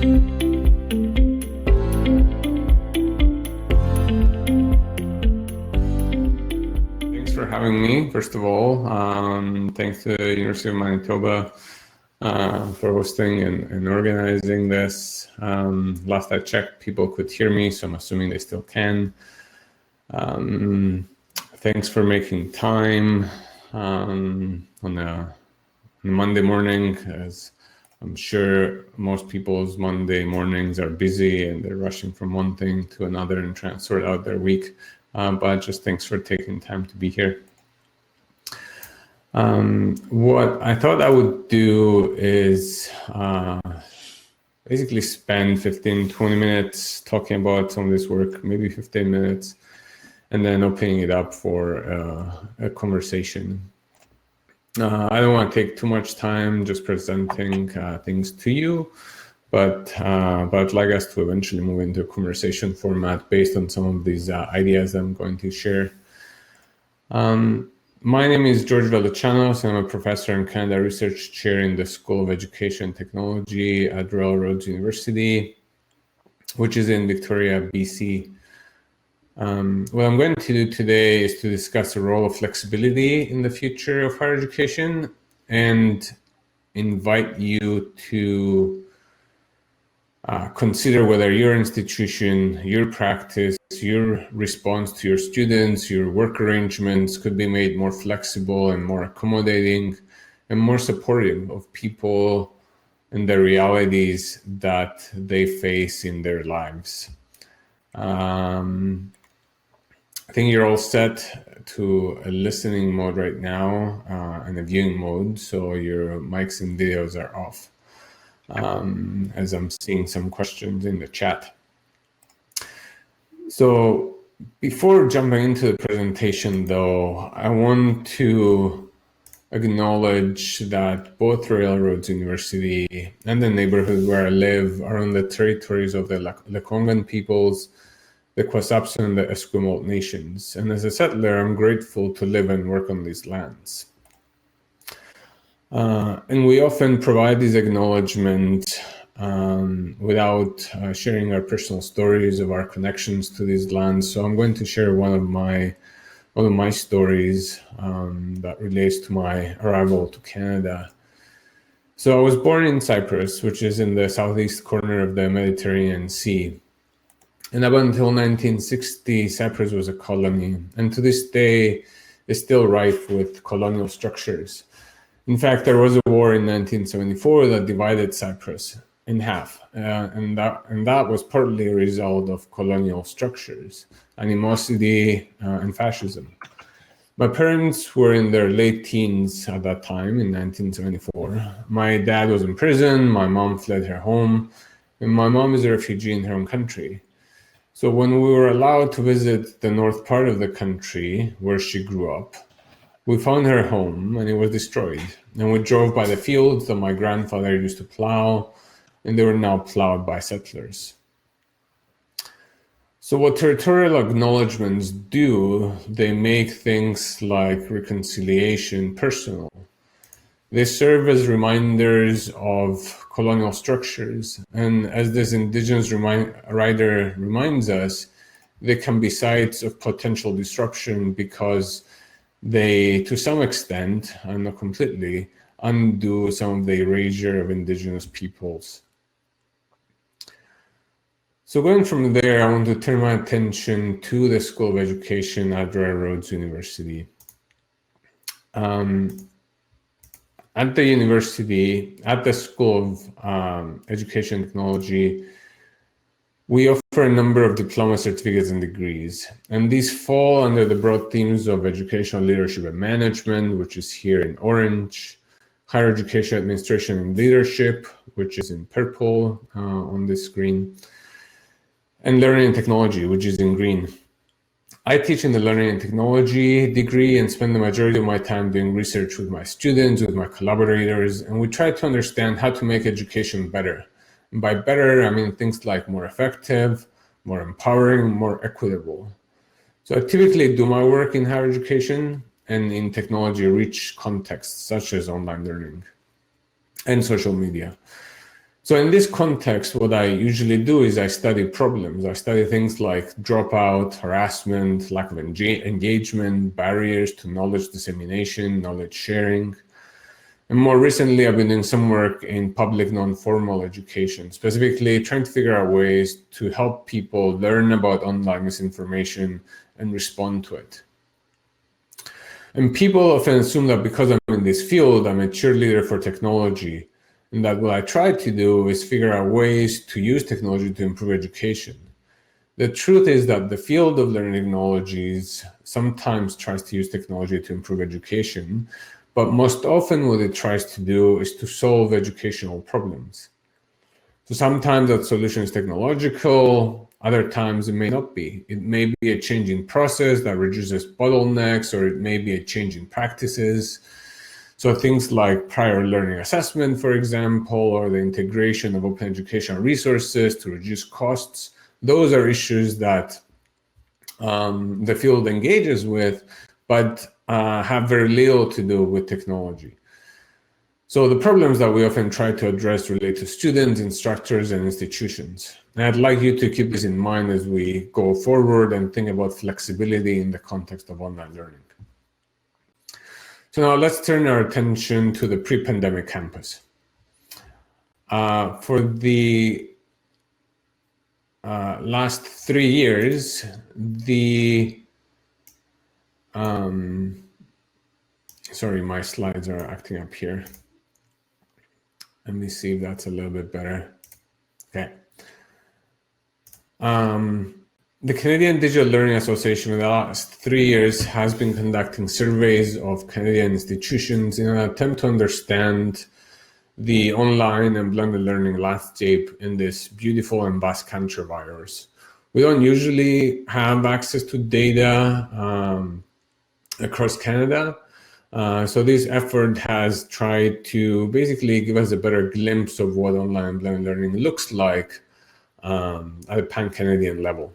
Thanks for having me, first of all. Thanks to the University of Manitoba for hosting and organizing this. Last I checked, people could hear me, so I'm assuming they still can. Thanks for making time on a Monday morning, as I'm sure most people's Monday mornings are busy and they're rushing from one thing to another and trying to sort out their week. But just thanks for taking time to be here. What I thought I would do is basically spend 15-20 minutes talking about some of this work, maybe 15 minutes, and then opening it up for a conversation. I don't want to take too much time just presenting things to you, but I'd like us to eventually move into a conversation format based on some of these ideas I'm going to share. My name is George Veluchanos, and I'm a professor and Canada Research Chair in the School of Education and Technology at Royal Roads University, which is in Victoria, BC. What I'm going to do today is to discuss the role of flexibility in the future of higher education and invite you to consider whether your institution, your practice, your response to your students, your work arrangements could be made more flexible and more accommodating and more supportive of people and the realities that they face in their lives. I think you're all set to a listening mode right now and a viewing mode, so your mics and videos are off, as I'm seeing some questions in the chat. So before jumping into the presentation, though, I want to acknowledge that both Royal Roads University and the neighborhood where I live are on the territories of the Lekwungen peoples, the Kwasapsun and the Esquimalt nations. And as a settler, I'm grateful to live and work on these lands. And we often provide these acknowledgements without sharing our personal stories of our connections to these lands. So I'm going to share one of my stories that relates to my arrival to Canada. So I was born in Cyprus, which is in the southeast corner of the Mediterranean Sea. And up until 1960, Cyprus was a colony, and to this day is still rife with colonial structures. In fact, there was a war in 1974 that divided Cyprus in half, and that was partly a result of colonial structures, animosity, and fascism. My parents were in their late teens at that time, in 1974. My dad was in prison, my mom fled her home, and my mom is a refugee in her own country. So when we were allowed to visit the north part of the country where she grew up, we found her home and it was destroyed. And we drove by the fields that my grandfather used to plow, and they were now plowed by settlers. So what territorial acknowledgements do, they make things like reconciliation personal. They serve as reminders of colonial structures, and as this Indigenous writer reminds us, they can be sites of potential disruption because they, to some extent, and not completely, undo some of the erasure of Indigenous peoples. So going from there, I want to turn my attention to the School of Education at Royal Roads University. At the university, at the School of Education and Technology, we offer a number of diploma certificates and degrees, and these fall under the broad themes of educational leadership and management, which is here in orange, higher education administration and leadership, which is in purple on this screen, and learning and technology, which is in green. I teach in the learning and technology degree and spend the majority of my time doing research with my students, with my collaborators, and we try to understand how to make education better. And by better, I mean things like more effective, more empowering, more equitable. So I typically do my work in higher education and in technology-rich contexts, such as online learning and social media. So in this context, what I usually do is I study problems. I study things like dropout, harassment, lack of engagement, barriers to knowledge dissemination, knowledge sharing. And more recently, I've been doing some work in public non-formal education, specifically trying to figure out ways to help people learn about online misinformation and respond to it. And people often assume that because I'm in this field, I'm a cheerleader for technology, and that what I try to do is figure out ways to use technology to improve education. The truth is that the field of learning technologies sometimes tries to use technology to improve education, but most often what it tries to do is to solve educational problems. So sometimes that solution is technological, other times it may not be. It may be a change in process that reduces bottlenecks, or it may be a change in practices. So things like prior learning assessment, for example, or the integration of open educational resources to reduce costs, those are issues that the field engages with, but have very little to do with technology. So the problems that we often try to address relate to students, instructors, and institutions. And I'd like you to keep this in mind as we go forward and think about flexibility in the context of online learning. So now let's turn our attention to the pre-pandemic campus. For the last 3 years, sorry, my slides are acting up here. Let me see if that's a little bit better. Okay. The Canadian Digital Learning Association in the last 3 years has been conducting surveys of Canadian institutions in an attempt to understand the online and blended learning landscape in this beautiful and vast country of ours. We don't usually have access to data across Canada. So this effort has tried to basically give us a better glimpse of what online and blended learning looks like at a pan-Canadian level.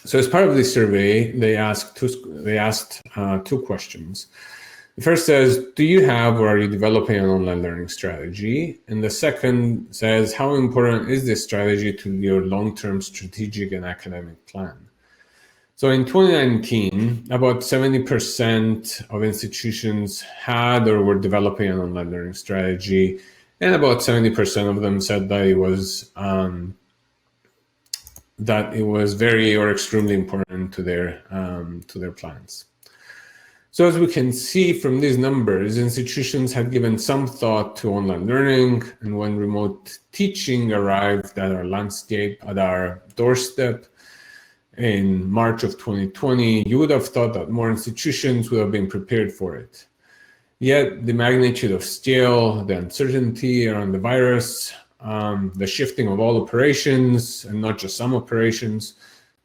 So as part of this survey, they asked two questions. The first says, do you have or are you developing an online learning strategy? And the second says, how important is this strategy to your long-term strategic and academic plan? So in 2019, about 70% of institutions had or were developing an online learning strategy, and about 70% of them said that it was very or extremely important to their plans. So as we can see from these numbers, institutions had given some thought to online learning, and when remote teaching arrived at our landscape, at our doorstep in March of 2020, you would have thought that more institutions would have been prepared for it. Yet the magnitude of scale, the uncertainty around the virus, the shifting of all operations, and not just some operations,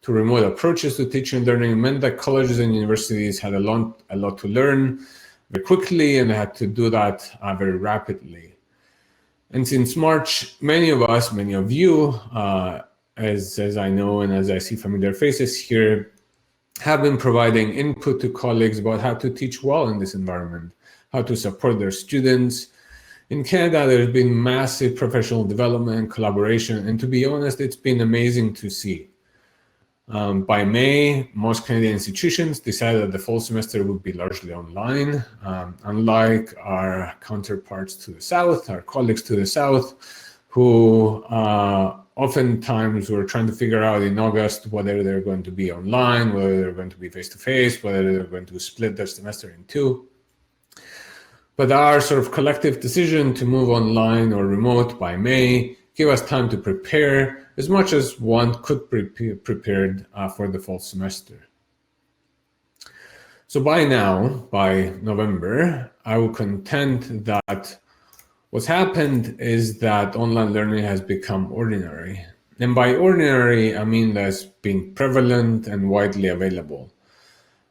to remote approaches to teaching and learning meant that colleges and universities had a lot to learn very quickly, and they had to do that very rapidly. And since March, many of you, as I know and as I see familiar faces here, have been providing input to colleagues about how to teach well in this environment, how to support their students. In Canada, there's been massive professional development, collaboration, and to be honest, it's been amazing to see. By May, most Canadian institutions decided that the fall semester would be largely online. Unlike our counterparts to the south, our colleagues to the south, who oftentimes were trying to figure out in August whether they're going to be online, whether they're going to be face-to-face, whether they're going to split their semester in two. But our sort of collective decision to move online or remote by May gave us time to prepare as much as one could be prepared for the fall semester. So by now, by November, I will contend that what's happened is that online learning has become ordinary. And by ordinary, I mean that it's been prevalent and widely available.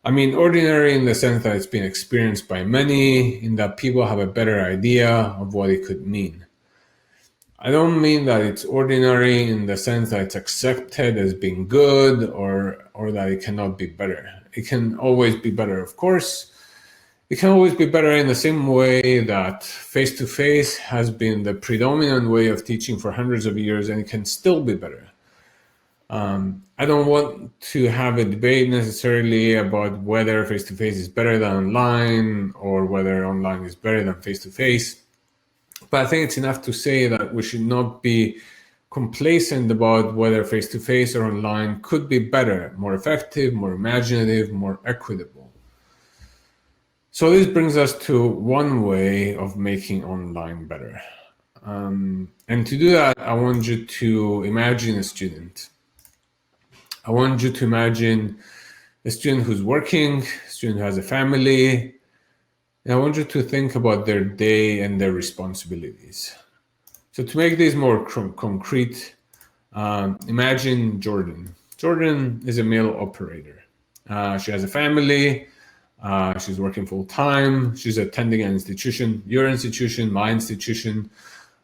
I mean ordinary in the sense that it's been experienced by many, in that people have a better idea of what it could mean. I don't mean that it's ordinary in the sense that it's accepted as being good or that it cannot be better. It can always be better, of course. It can always be better in the same way that face-to-face has been the predominant way of teaching for hundreds of years, and it can still be better. I don't want to have a debate necessarily about whether face-to-face is better than online or whether online is better than face-to-face. But I think it's enough to say that we should not be complacent about whether face-to-face or online could be better, more effective, more imaginative, more equitable. So this brings us to one way of making online better. And to do that, I want you to imagine a student. I want you to imagine a student who's working, a student who has a family, and I want you to think about their day and their responsibilities. So to make this more concrete, imagine Jordan. Jordan is a mail operator. She has a family, she's working full time, she's attending an institution, your institution, my institution,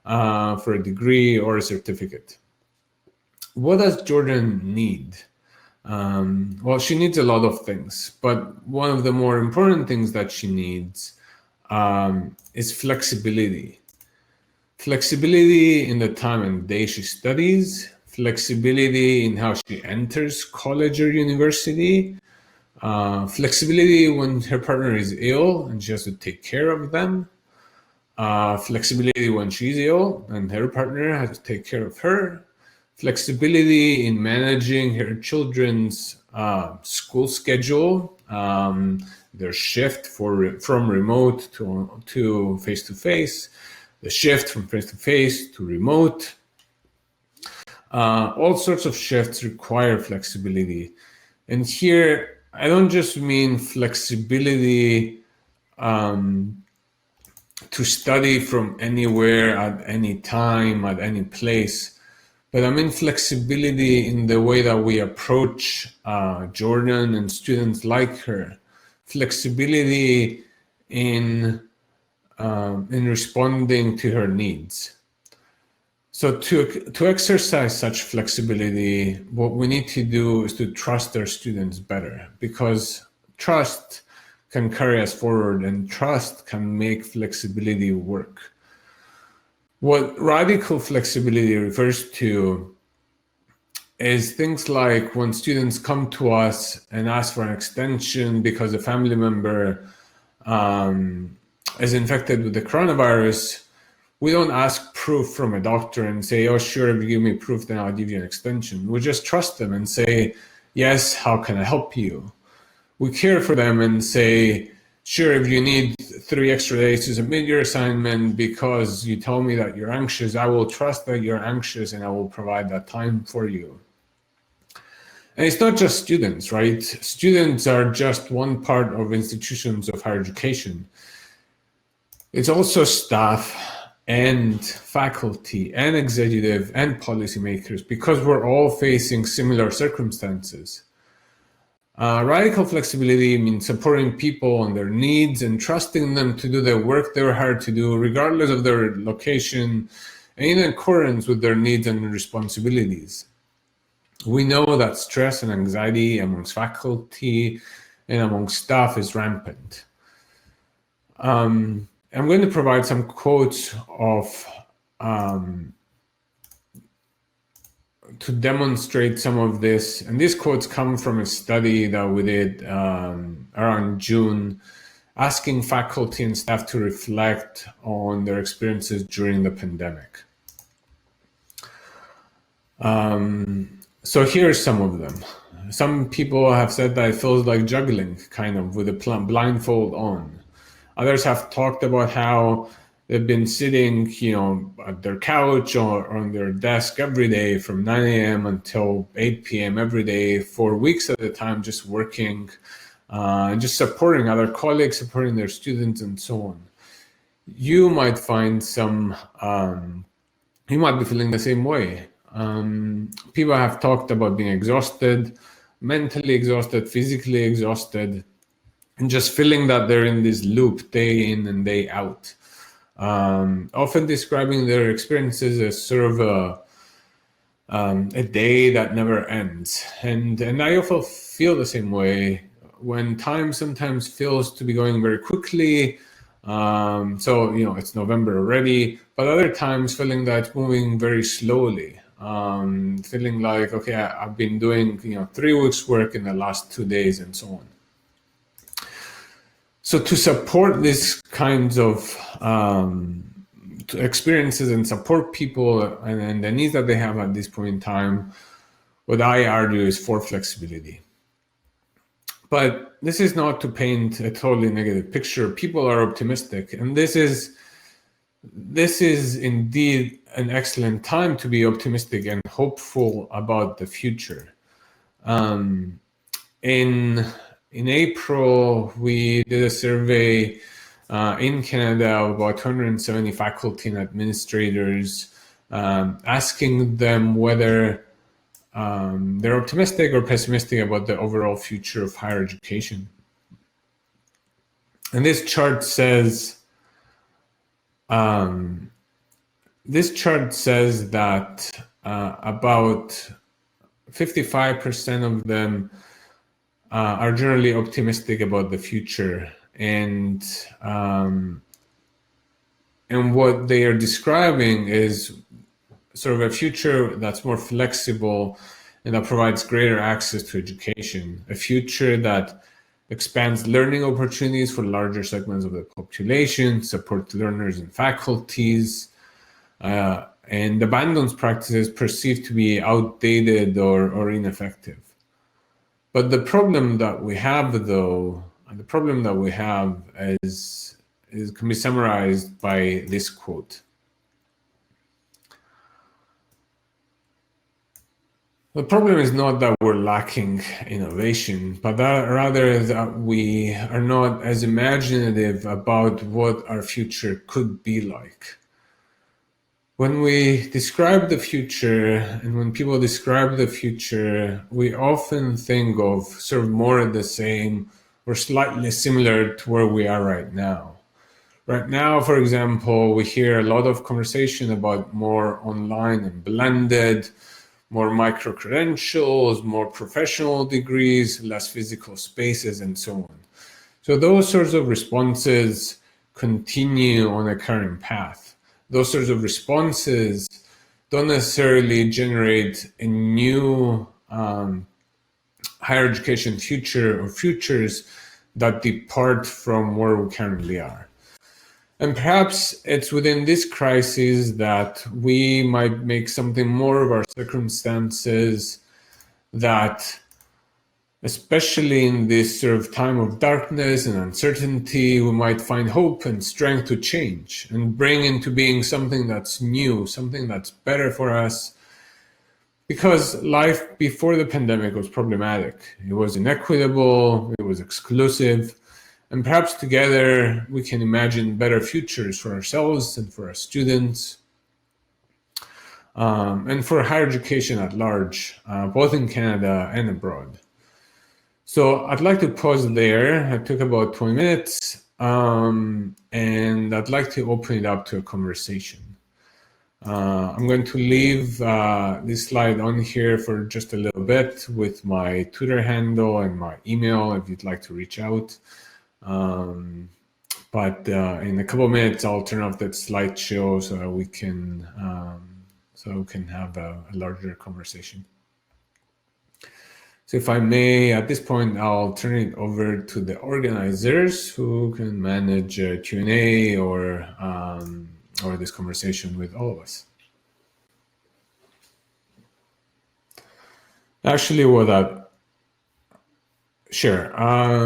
for a degree or a certificate. What does Jordan need? Well, she needs a lot of things, but one of the more important things that she needs is flexibility. Flexibility in the time and day she studies, flexibility in how she enters college or university, flexibility when her partner is ill and she has to take care of them, flexibility when she's ill and her partner has to take care of her, flexibility in managing her children's school schedule, their shift from remote to face-to-face, the shift from face-to-face to remote. All sorts of shifts require flexibility. And here, I don't just mean flexibility to study from anywhere at any time, at any place, but I mean flexibility in the way that we approach Jordan and students like her. Flexibility in responding to her needs. So to exercise such flexibility, what we need to do is to trust our students better, because trust can carry us forward and trust can make flexibility work. What radical flexibility refers to is things like when students come to us and ask for an extension because a family member is infected with the coronavirus. We don't ask proof from a doctor and say, oh, sure, if you give me proof, then I'll give you an extension. We just trust them and say, yes, how can I help you? We care for them and say, sure, if you need 3 extra days to submit your assignment because you told me that you're anxious, I will trust that you're anxious and I will provide that time for you. And it's not just students, right? Students are just one part of institutions of higher education. It's also staff and faculty and executive and policymakers, because we're all facing similar circumstances. Radical flexibility means supporting people on their needs and trusting them to do the work they're hired to do, regardless of their location and in accordance with their needs and responsibilities. We know that stress and anxiety amongst faculty and amongst staff is rampant. I'm going to provide some quotes to demonstrate some of this. And these quotes come from a study that we did around June, asking faculty and staff to reflect on their experiences during the pandemic. So here are some of them. Some people have said that it feels like juggling, kind of, with a blindfold on. Others have talked about how they've been sitting, at their couch or on their desk every day from 9 a.m. until 8 p.m. every day for weeks at a time, just working, and just supporting other colleagues, supporting their students, and so on. You might find you might be feeling the same way. People have talked about being exhausted, mentally exhausted, physically exhausted, and just feeling that they're in this loop day in and day out. Often describing their experiences as sort of a day that never ends. And I often feel the same way when time sometimes feels to be going very quickly. So, it's November already, but other times feeling that it's moving very slowly. Feeling like, okay, I've been doing, 3 weeks work in the last 2 days and so on. So to support these kinds of experiences and support people and the needs that they have at this point in time, what I argue is for flexibility. But this is not to paint a totally negative picture. People are optimistic, and this is indeed an excellent time to be optimistic and hopeful about the future. In April, we did a survey in Canada of about 270 faculty and administrators, asking them whether they're optimistic or pessimistic about the overall future of higher education. And this chart says that about 55% of them are generally optimistic about the future, and what they are describing is sort of a future that's more flexible and that provides greater access to education, a future that expands learning opportunities for larger segments of the population, supports learners and faculties, and abandons practices perceived to be outdated or ineffective. But the problem that we have, though, is can be summarized by this quote. The problem is not that we're lacking innovation, but rather that we are not as imaginative about what our future could be like. When we describe the future, and when people describe the future, we often think of sort of more of the same or slightly similar to where we are right now. Right now, for example, we hear a lot of conversation about more online and blended, more micro-credentials, more professional degrees, less physical spaces, and so on. So those sorts of responses continue on a current path. Those sorts of responses don't necessarily generate a new higher education future or futures that depart from where we currently are. And perhaps it's within this crisis that we might make something more of our circumstances, that especially in this sort of time of darkness and uncertainty, we might find hope and strength to change and bring into being something that's new, something that's better for us. Because life before the pandemic was problematic. It was inequitable, it was exclusive. And perhaps together we can imagine better futures for ourselves and for our students, and for higher education at large, both in Canada and abroad. So I'd like to pause there. I took about 20 minutes, and I'd like to open it up to a conversation. I'm going to leave this slide on here for just a little bit with my Twitter handle and my email if you'd like to reach out. But in a couple of minutes, I'll turn off that slideshow so we can have a larger conversation. So if I may, at this point, I'll turn it over to the organizers who can manage Q&A or this conversation with all of us. Actually, sure.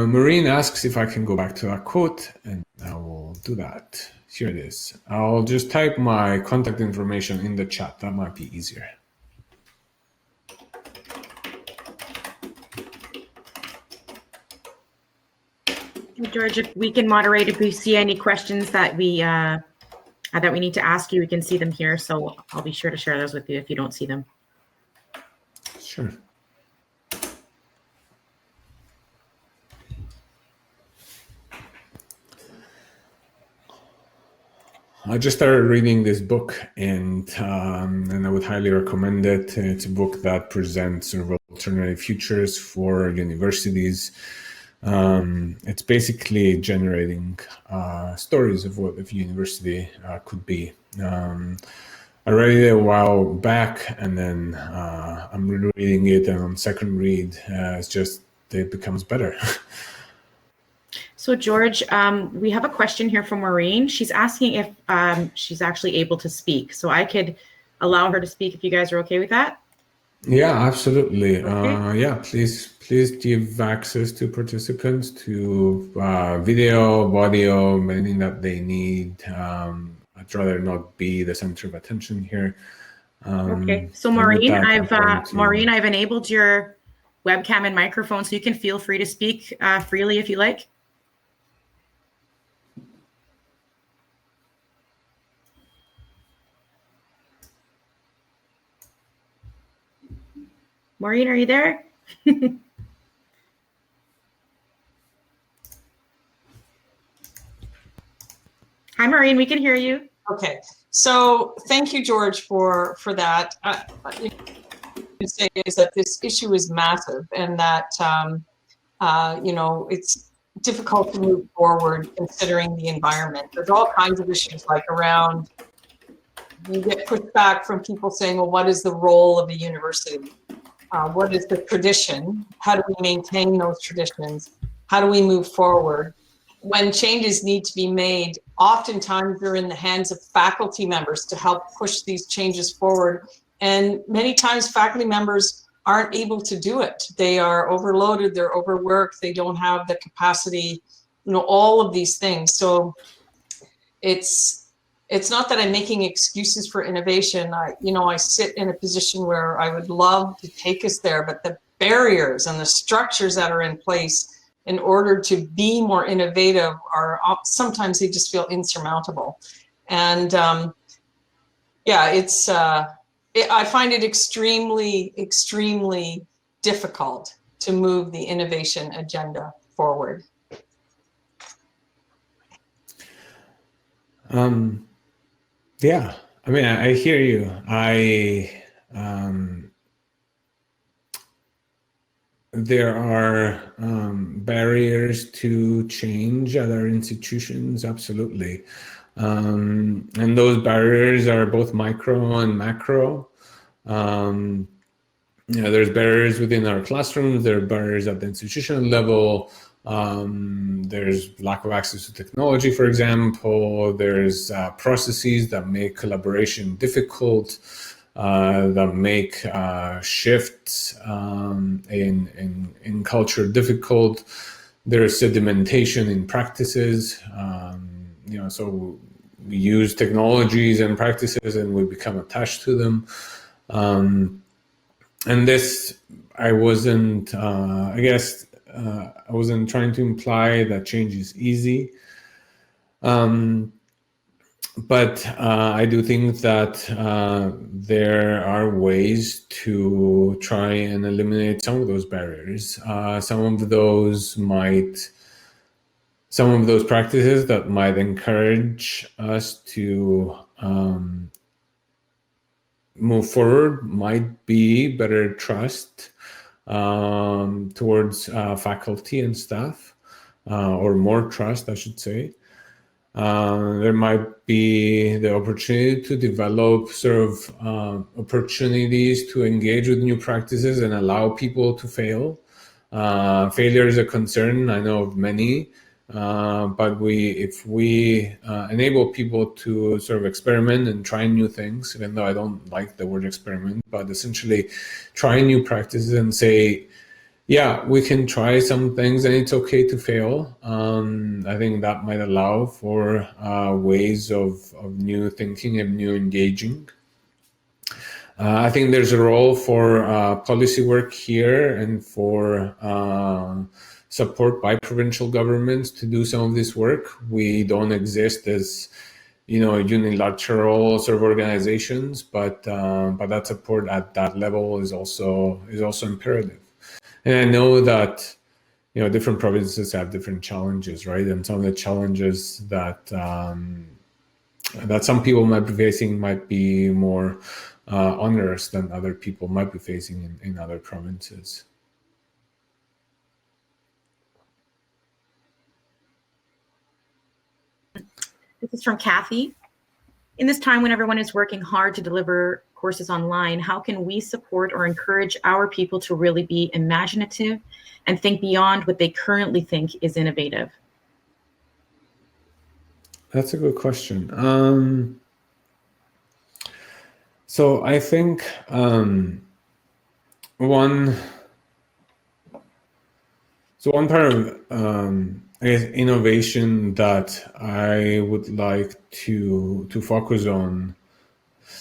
Maureen asks if I can go back to that quote, and I will do that. Here it is. I'll just type my contact information in the chat. That might be easier. George, if we can moderate, if we see any questions that we need to ask you, we can see them here. So I'll be sure to share those with you if you don't see them. Sure. I just started reading this book, and I would highly recommend it. It's a book that presents sort of alternative futures for universities. It's basically generating stories of what a university could be. I read it a while back, and then I'm rereading it, and on second read, it becomes better. So George, we have a question here from Maureen. She's asking if she's actually able to speak. So I could allow her to speak if you guys are okay with that. Yeah, absolutely. Okay. Yeah, please give access to participants to video, audio, anything that they need. I'd rather not be the center of attention here. Okay. So And with Maureen, that, I'm going to... Maureen, I've enabled your webcam and microphone, so you can feel free to speak freely if you like. Maureen, are you there? Hi, Maureen, we can hear you. Okay, so thank you, George, for that. You know, say is that this issue is massive, and that you know, it's difficult to move forward considering the environment. There's all kinds of issues like around. You get pushback from people saying, "Well, what is the role of a university? What is the tradition? How do we maintain those traditions? How do we move forward?" When changes need to be made, oftentimes they're in the hands of faculty members to help push these changes forward. And many times faculty members aren't able to do it. They are overloaded, they're overworked, they don't have the capacity, you know, all of these things. So it's not that I'm making excuses for innovation. I sit in a position where I would love to take us there, but the barriers and the structures that are in place in order to be more innovative are sometimes they just feel insurmountable. And yeah, I find it extremely, extremely difficult to move the innovation agenda forward. Yeah, I mean, I hear you. There are barriers to change at our institutions, absolutely. And those barriers are both micro and macro. You know, there's barriers within our classrooms, there are barriers at the institutional level. There's lack of access to technology, for example. There's processes that make collaboration difficult, that make shifts in culture difficult. There's sedimentation in practices. You know, so we use technologies and practices, and we become attached to them. And this, I wasn't, I guess, I wasn't trying to imply that change is easy. But I do think that there are ways to try and eliminate some of those barriers. Some of those practices that might encourage us to move forward might be better trust towards faculty and staff, or more trust, I should say. There might be the opportunity to develop sort of opportunities to engage with new practices and allow people to fail. Failure is a concern, I know of many, but if we enable people to sort of experiment and try new things, even though I don't like the word experiment, but essentially try new practices and say, yeah, we can try some things and it's okay to fail. I think that might allow for ways of new thinking and new engaging. I think there's a role for policy work here and for support by provincial governments to do some of this work. We don't exist as, you know, unilateral sort of organizations, but that support at that level is also imperative. And I know that, you know, different provinces have different challenges, right? And some of the challenges that that some people might be facing might be more onerous than other people might be facing in other provinces. This is from Kathy. In this time when everyone is working hard to deliver courses online, how can we support or encourage our people to really be imaginative and think beyond what they currently think is innovative? That's a good question. So I think one part of I guess innovation that I would like to focus on.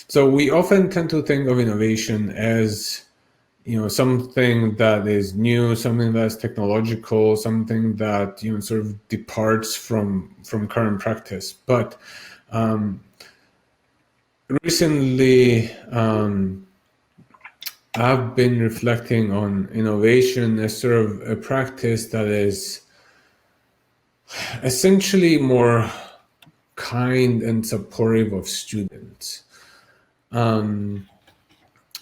So we often tend to think of innovation as, something that is new, something that's technological, something that sort of departs from current practice. But recently, I've been reflecting on innovation as sort of a practice that is essentially more kind and supportive of students.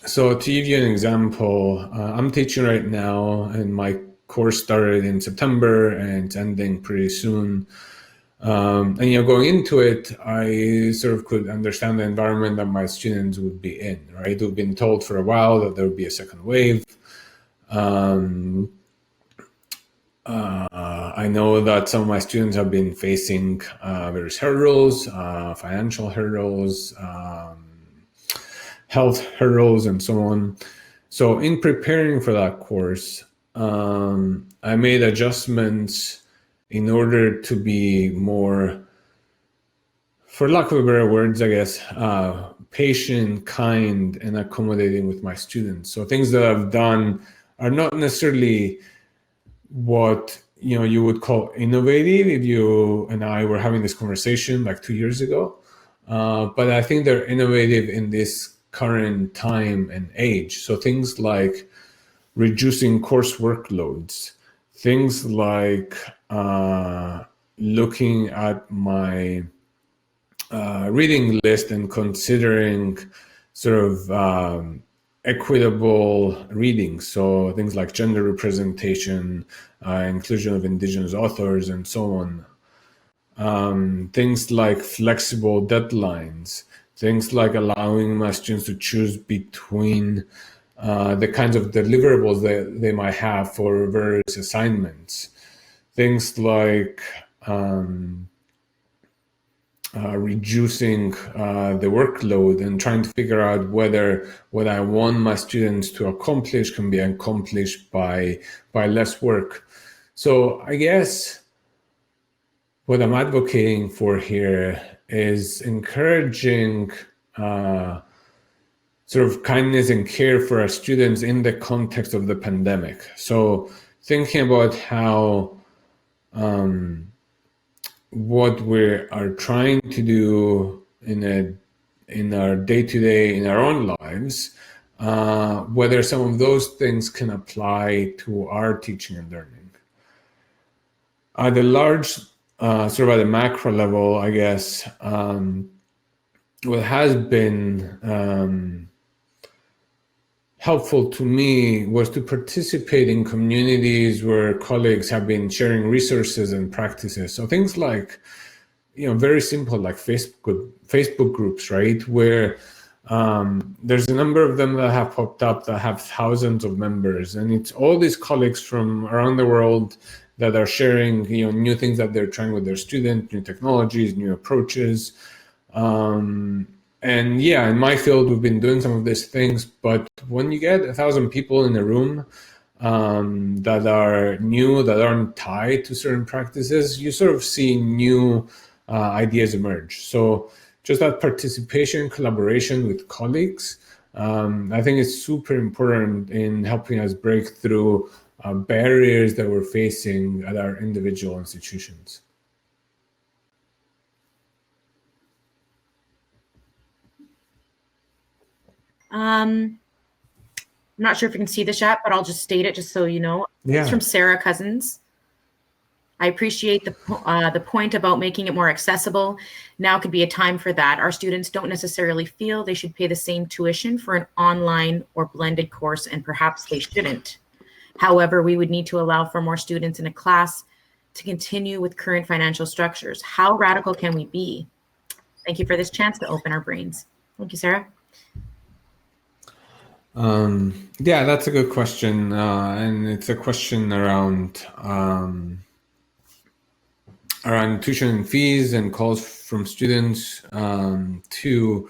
So to give you an example, I'm teaching right now, and my course started in September and it's ending pretty soon. And going into it, I sort of could understand the environment that my students would be in, right? We've been told for a while that there would be a second wave. I know that some of my students have been facing various hurdles, financial hurdles, health hurdles, and so on. So in preparing for that course, I made adjustments in order to be more, for lack of better words, I guess, patient, kind, and accommodating with my students. So things that I've done are not necessarily what you would call innovative if you and I were having this conversation like 2 years ago. But I think they're innovative in this current time and age. So things like reducing course workloads, things like looking at my reading list and considering sort of equitable reading. So things like gender representation, inclusion of Indigenous authors, and so on. Things like flexible deadlines, things like allowing my students to choose between the kinds of deliverables that they might have for various assignments. Things like reducing the workload and trying to figure out whether what I want my students to accomplish can be accomplished by less work. So I guess what I'm advocating for here is encouraging sort of kindness and care for our students in the context of the pandemic. So thinking about how what we are trying to do in our day-to-day, in our own lives, whether some of those things can apply to our teaching and learning. At the large, sort of at a macro level, I guess, what has been helpful to me was to participate in communities where colleagues have been sharing resources and practices. So things like, very simple, like Facebook groups, right? Where there's a number of them that have popped up that have thousands of members. And it's all these colleagues from around the world that are sharing, new things that they're trying with their students, new technologies, new approaches. And yeah, in my field, we've been doing some of these things, but when you get 1,000 people in a room that are new, that aren't tied to certain practices, you sort of see new ideas emerge. So just that participation, collaboration with colleagues, I think is super important in helping us break through barriers that we're facing at our individual institutions. I'm not sure if you can see this yet, but I'll just state it just so you know. Yeah. It's from Sarah Cousins. I appreciate the point about making it more accessible. Now could be a time for that. Our students don't necessarily feel they should pay the same tuition for an online or blended course, and perhaps they shouldn't. However, we would need to allow for more students in a class to continue with current financial structures. How radical can we be? Thank you for this chance to open our brains. Thank you, Sarah. Yeah, that's a good question. And it's a question around tuition fees and calls from students to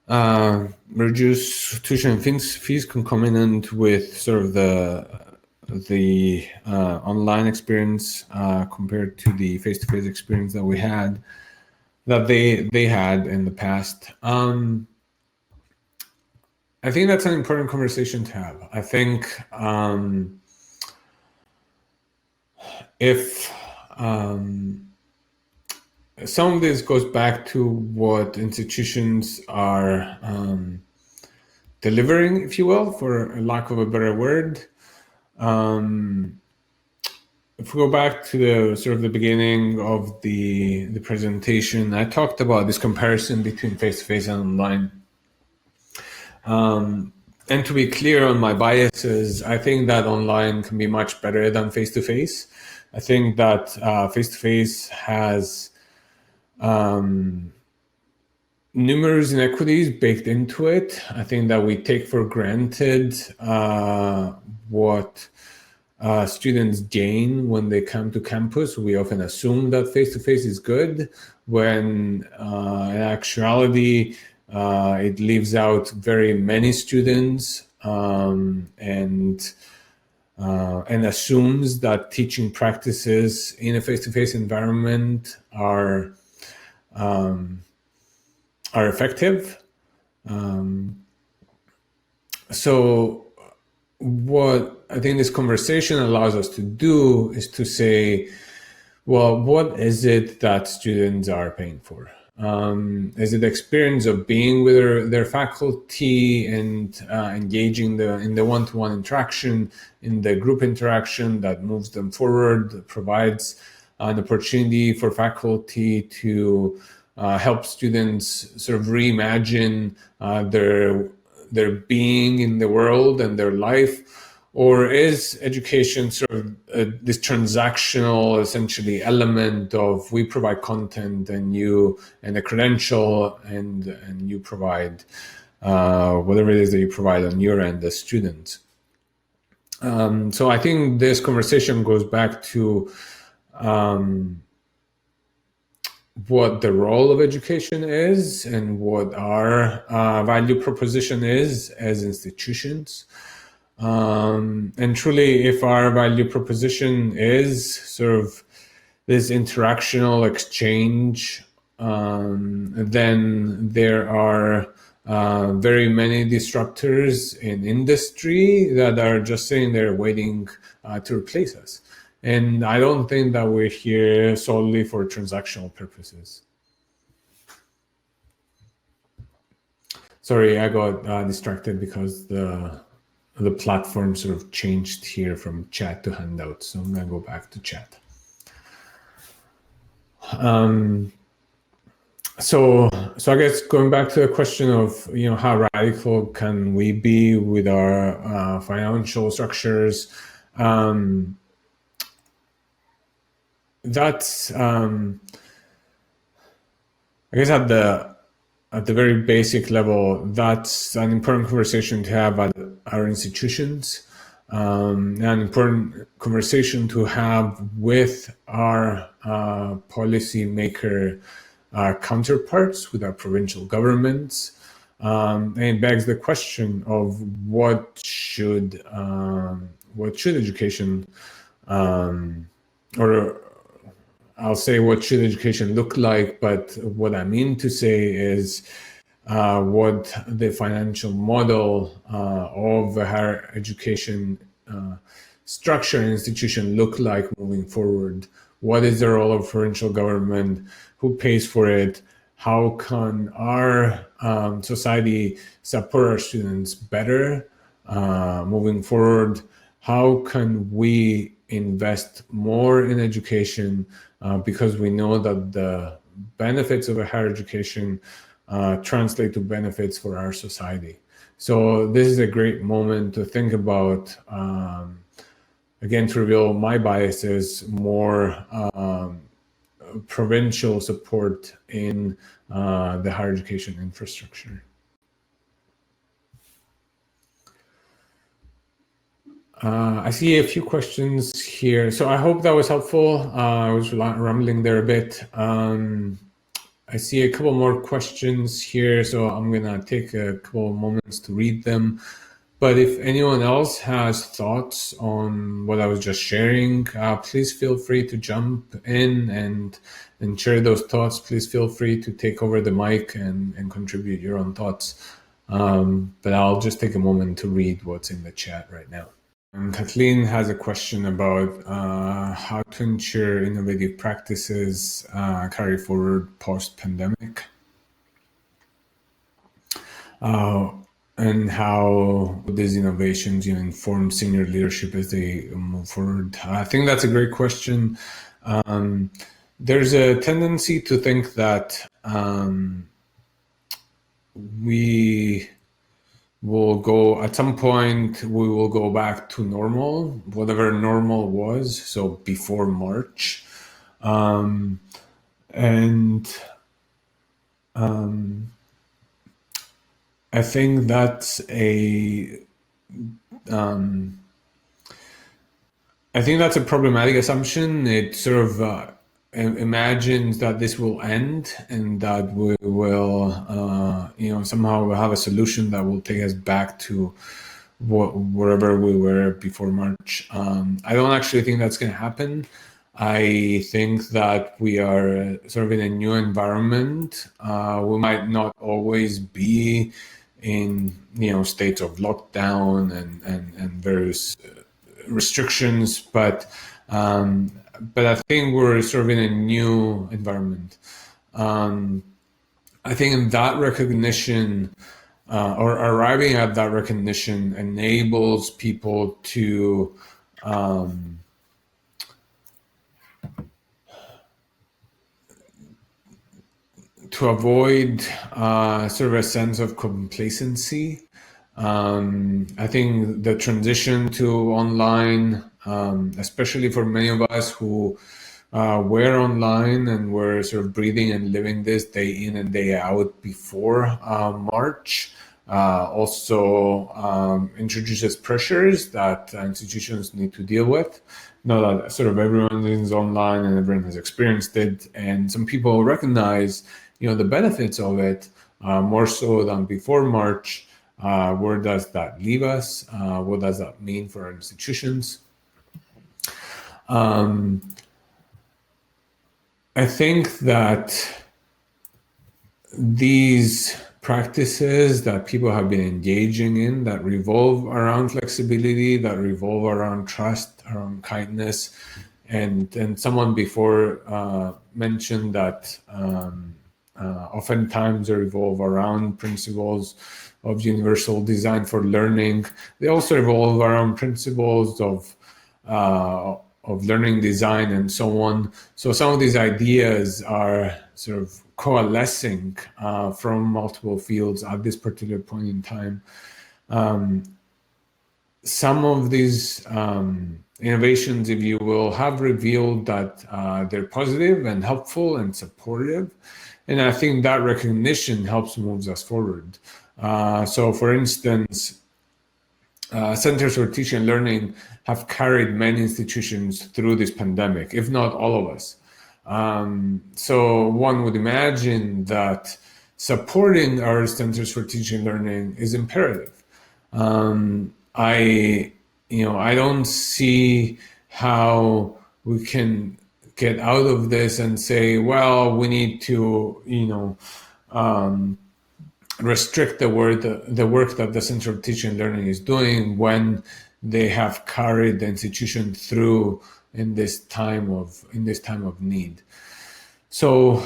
reduce tuition fees concomitant with sort of the online experience compared to the face-to-face experience that they had in the past. I think that's an important conversation to have. I think if some of this goes back to what institutions are delivering, if you will, for lack of a better word. If we go back to the sort of the beginning of the presentation, I talked about this comparison between face-to-face and online. And to be clear on my biases, I think that online can be much better than face-to-face. I think that face-to-face has numerous inequities baked into it. I think that we take for granted what students gain when they come to campus. We often assume that face-to-face is good, when in actuality, it leaves out very many students and assumes that teaching practices in a face-to-face environment are effective. So what I think this conversation allows us to do is to say, well, what is it that students are paying for? Is it the experience of being with their faculty and engaging in the one-to-one interaction, in the group interaction that moves them forward, provides an opportunity for faculty to help students sort of reimagine their being in the world and their life? Or is education sort of this transactional, essentially, element of we provide content and a credential and you provide whatever it is that you provide on your end as students? So I think this conversation goes back to what the role of education is and what our value proposition is as institutions. And truly, if our value proposition is sort of this interactional exchange, then there are very many disruptors in industry that are just sitting there waiting to replace us. And I don't think that we're here solely for transactional purposes. Sorry, I got distracted because the platform sort of changed here from chat to handouts. So I'm going to go back to chat. So I guess going back to the question of, how radical can we be with our financial structures? That's, I guess at the very basic level, that's an important conversation to have at our institutions, an important conversation to have with our policymaker counterparts, with our provincial governments. And it begs the question of what should education, or I'll say what should education look like, but what I mean to say is what the financial model of a higher education structure and institution look like moving forward. What is the role of provincial government? Who pays for it? How can our society support our students better moving forward? How can we invest more in education because we know that the benefits of a higher education translate to benefits for our society. So this is a great moment to think about, again, to reveal my biases, more provincial support in the higher education infrastructure. I see a few questions here, so I hope that was helpful. I was rambling there a bit. I see a couple more questions here, so I'm gonna take a couple of moments to read them. But if anyone else has thoughts on what I was just sharing, please feel free to jump in and share those thoughts. Please feel free to take over the mic and contribute your own thoughts. But I'll just take a moment to read what's in the chat right now. And Kathleen has a question about how to ensure innovative practices carry forward post-pandemic. And how these innovations inform senior leadership as they move forward. I think that's a great question. There's a tendency to think that we will go, at some point, we will go back to normal, whatever normal was, so before March. I think that's a problematic assumption. It sort of imagines that this will end and that we will, somehow we'll have a solution that will take us back to wherever we were before March. I don't actually think that's going to happen. I think that we are sort of in a new environment. We might not always be in states of lockdown and various restrictions, but I think we're sort of in a new environment. I think in that recognition, or arriving at that recognition, enables people to avoid sort of a sense of complacency. I think the transition to online, especially for many of us who were online and were sort of breathing and living this day in and day out before March, also introduces pressures that institutions need to deal with. Now that sort of everyone is online and everyone has experienced it, and some people recognize the benefits of it more so than before March. Where does that leave us? What does that mean for our institutions? I think that these practices that people have been engaging in that revolve around flexibility, that revolve around trust, around kindness, and someone before mentioned that oftentimes they revolve around principles of universal design for learning. They also revolve around principles of learning design and so on. So some of these ideas are sort of coalescing from multiple fields at this particular point in time. Some of these innovations, if you will, have revealed that they're positive and helpful and supportive. And I think that recognition helps moves us forward. So for instance, Centers for Teaching and Learning have carried many institutions through this pandemic, if not all of us. So one would imagine that supporting our Centers for Teaching and Learning is imperative. I don't see how we can get out of this and say, well, we need to, restrict the work that the Center of Teaching and Learning is doing when they have carried the institution through in this time of need. So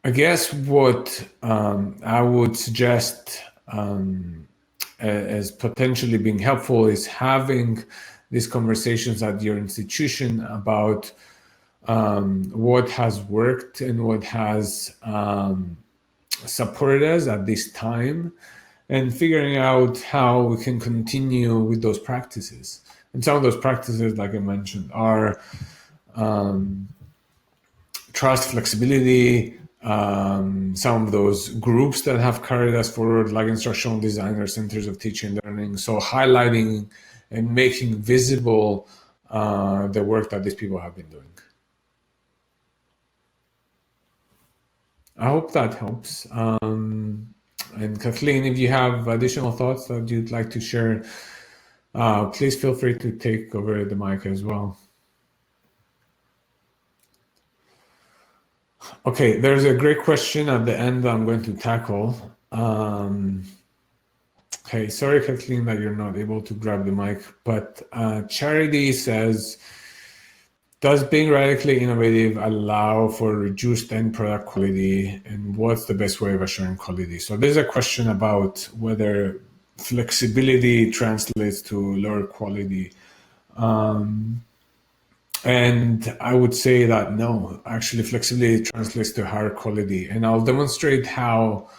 I guess what I would suggest as potentially being helpful is having these conversations at your institution about what has worked and what has supported us at this time, and figuring out how we can continue with those practices. And some of those practices, like I mentioned, are trust, flexibility, some of those groups that have carried us forward, like instructional designers, centers of teaching and learning. So highlighting and making visible the work that these people have been doing. I hope that helps. And Kathleen, if you have additional thoughts that you'd like to share, please feel free to take over the mic as well. Okay, there's a great question at the end that I'm going to tackle. Okay, sorry, Kathleen, that you're not able to grab the mic, but Charity says, does being radically innovative allow for reduced end product quality, and what's the best way of assuring quality? So there's a question about whether flexibility translates to lower quality. And I would say that no, actually flexibility translates to higher quality. And I'll demonstrate how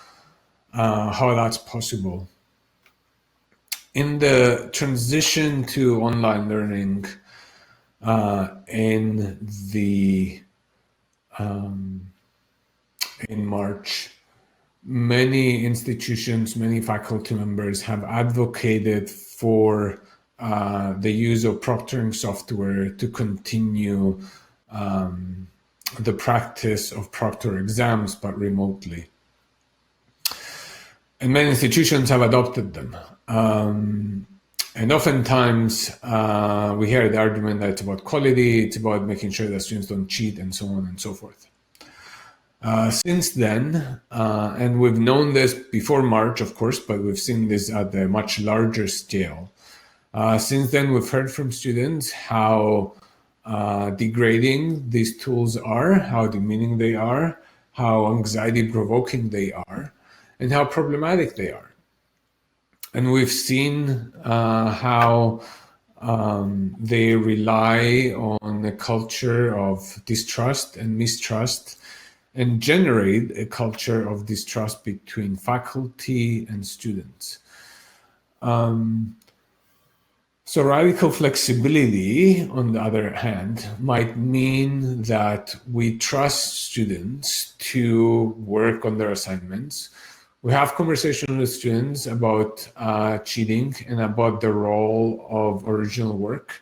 that's possible. In the transition to online learning, in March, many institutions, many faculty members have advocated for the use of proctoring software to continue the practice of proctor exams, but remotely. And many institutions have adopted them. And oftentimes we hear the argument that it's about quality, it's about making sure that students don't cheat, and so on and so forth. Since then, and we've known this before March, of course, but we've seen this at a much larger scale. Since then, we've heard from students how degrading these tools are, how demeaning they are, how anxiety-provoking they are, and how problematic they are. And we've seen how they rely on a culture of distrust and mistrust and generate a culture of distrust between faculty and students. So radical flexibility, on the other hand, might mean that we trust students to work on their assignments. We have conversations with students about cheating and about the role of original work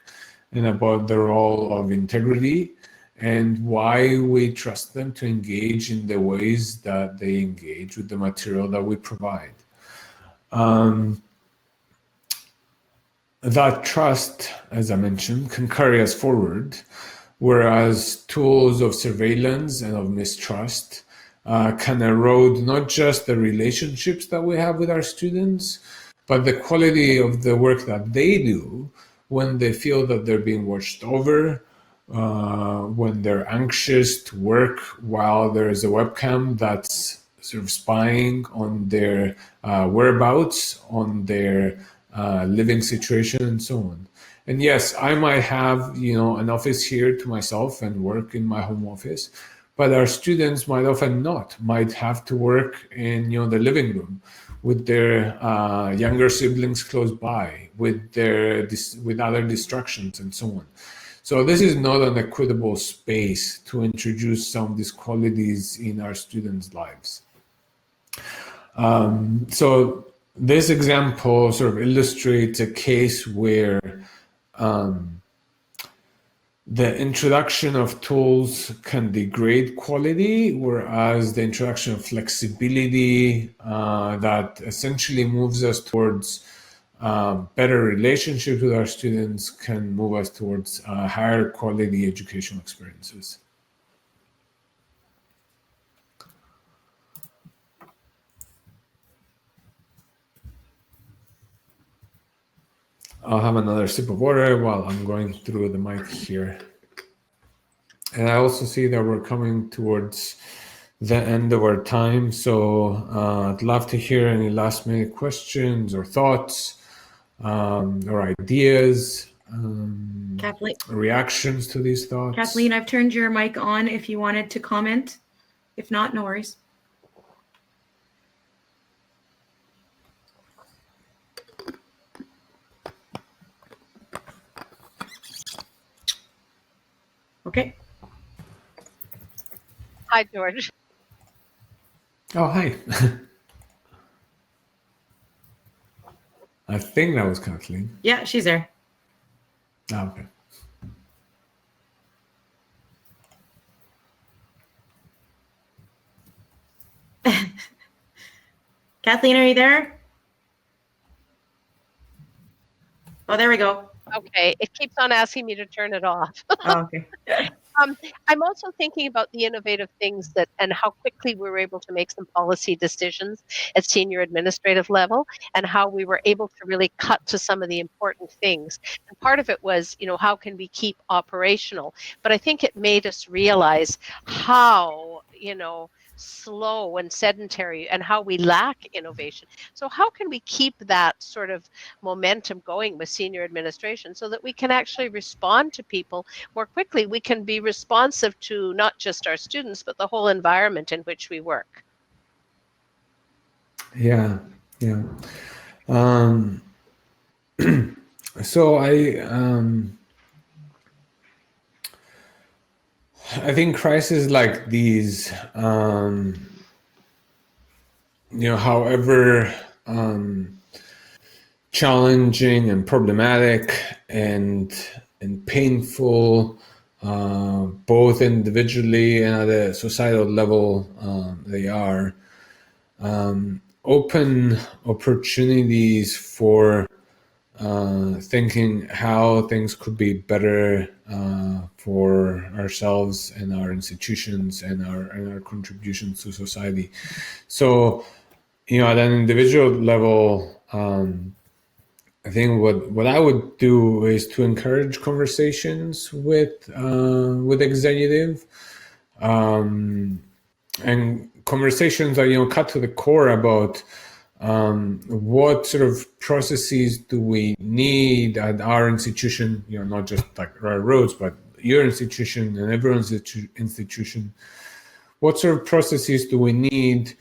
and about the role of integrity and why we trust them to engage in the ways that they engage with the material that we provide. That trust, as I mentioned, can carry us forward, whereas tools of surveillance and of mistrust can erode not just the relationships that we have with our students, but the quality of the work that they do when they feel that they're being watched over, when they're anxious to work while there is a webcam that's sort of spying on their whereabouts, on their living situation, and so on. And yes, I might have, an office here to myself and work in my home office, but our students might often not, might have to work in, the living room with their younger siblings close by, with other distractions and so on. So this is not an equitable space to introduce some of these qualities in our students' lives. So this example sort of illustrates a case where the introduction of tools can degrade quality, whereas the introduction of flexibility that essentially moves us towards better relationships with our students can move us towards higher quality educational experiences. I'll have another sip of water while I'm going through the mic here. And I also see that we're coming towards the end of our time. So I'd love to hear any last minute questions or thoughts or ideas, Kathleen, reactions to these thoughts. Kathleen, I've turned your mic on if you wanted to comment. If not, no worries. Okay. Hi, George. Oh, hi. I think that was Kathleen. Yeah, she's there. Oh, okay. Kathleen, are you there? Oh, there we go. Okay, it keeps on asking me to turn it off. Oh, okay. I'm also thinking about the innovative things that and how quickly we were able to make some policy decisions at senior administrative level, and how we were able to really cut to some of the important things. And part of it was, how can we keep operational? But I think it made us realize how, slow and sedentary and how we lack innovation. So how can we keep that sort of momentum going with senior administration so that we can actually respond to people more quickly? We can be responsive to not just our students, but the whole environment in which we work. Yeah. So I think crises like these, however challenging and problematic and painful, both individually and at a societal level, they are, open opportunities for thinking how things could be better for ourselves and our institutions and our contributions to society. So, at an individual level, I think what I would do is to encourage conversations with executive, and conversations that cut to the core about what sort of processes do we need at our institution, not just like our roads, but your institution and everyone's institution. What sort of processes do we need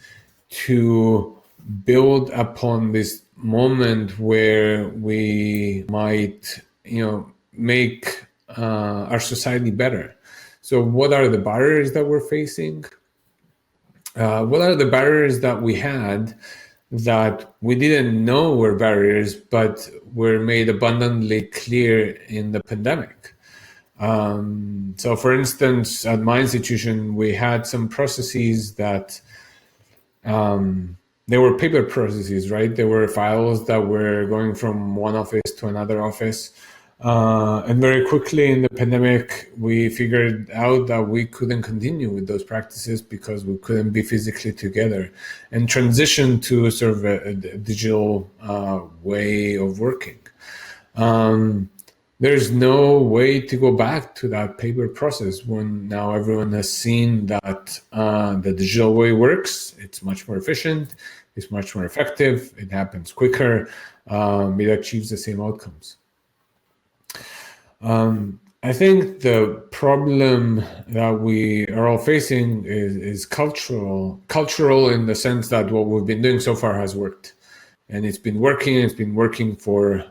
to build upon this moment where we might, make our society better? So what are the barriers that we're facing? What are the barriers that we had that we didn't know were barriers, but were made abundantly clear in the pandemic? So for instance, at my institution, we had some processes that they were paper processes, right? There were files that were going from one office to another office. And very quickly in the pandemic, we figured out that we couldn't continue with those practices because we couldn't be physically together, and transition to sort of a digital way of working. There's no way to go back to that paper process when now everyone has seen that the digital way works. It's much more efficient, it's much more effective, it happens quicker, it achieves the same outcomes. I think the problem that we are all facing is cultural in the sense that what we've been doing so far has worked, and it's been working for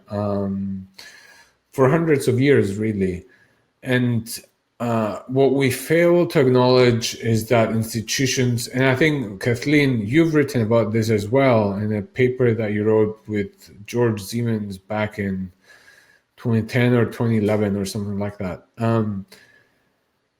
hundreds of years, really. And what we fail to acknowledge is that institutions, and I think, Kathleen, you've written about this as well in a paper that you wrote with George Siemens back in 2010 or 2011 or something like that.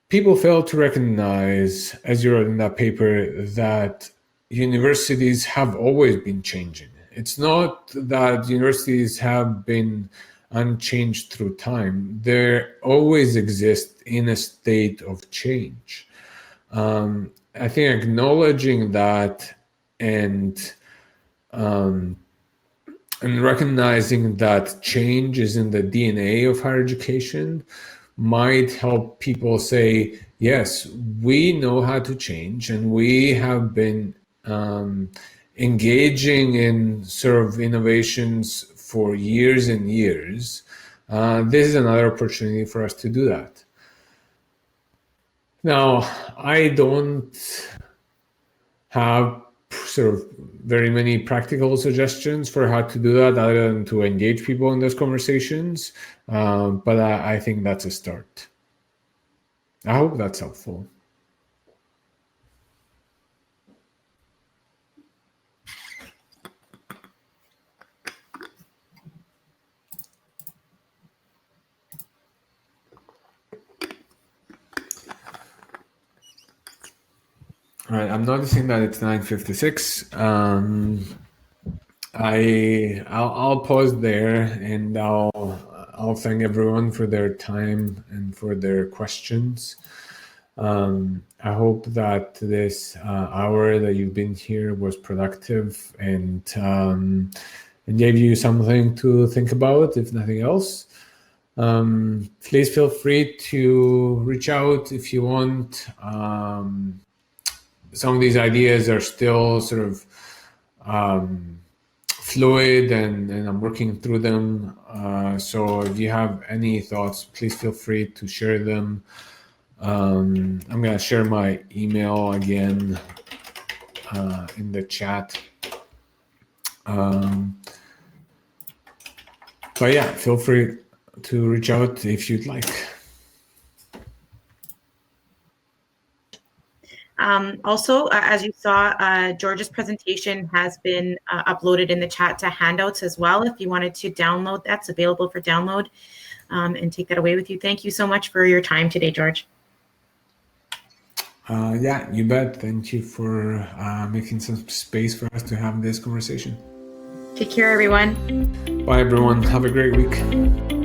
People fail to recognize, as you wrote in that paper, that universities have always been changing. It's not that universities have been unchanged through time. They always exist in a state of change. I think acknowledging that and recognizing that change is in the DNA of higher education might help people say, yes, we know how to change, and we have been engaging in sort of innovations for years and years. This is another opportunity for us to do that. Now, I don't have sort of very many practical suggestions for how to do that other than to engage people in those conversations, but I think that's a start. I hope that's helpful. All right, I'm noticing that it's 9:56. I'll pause there, and I'll thank everyone for their time and for their questions. I hope that this hour that you've been here was productive and gave you something to think about, if nothing else. Please feel free to reach out if you want. Some of these ideas are still sort of fluid, and I'm working through them. So if you have any thoughts, please feel free to share them. I'm going to share my email again in the chat. But yeah, feel free to reach out if you'd like. Also, as you saw, George's presentation has been uploaded in the chat to handouts as well. If you wanted to download, that's available for download, and take that away with you. Thank you so much for your time today, George. Yeah, you bet. Thank you for making some space for us to have this conversation. Take care, everyone. Bye, everyone. Have a great week.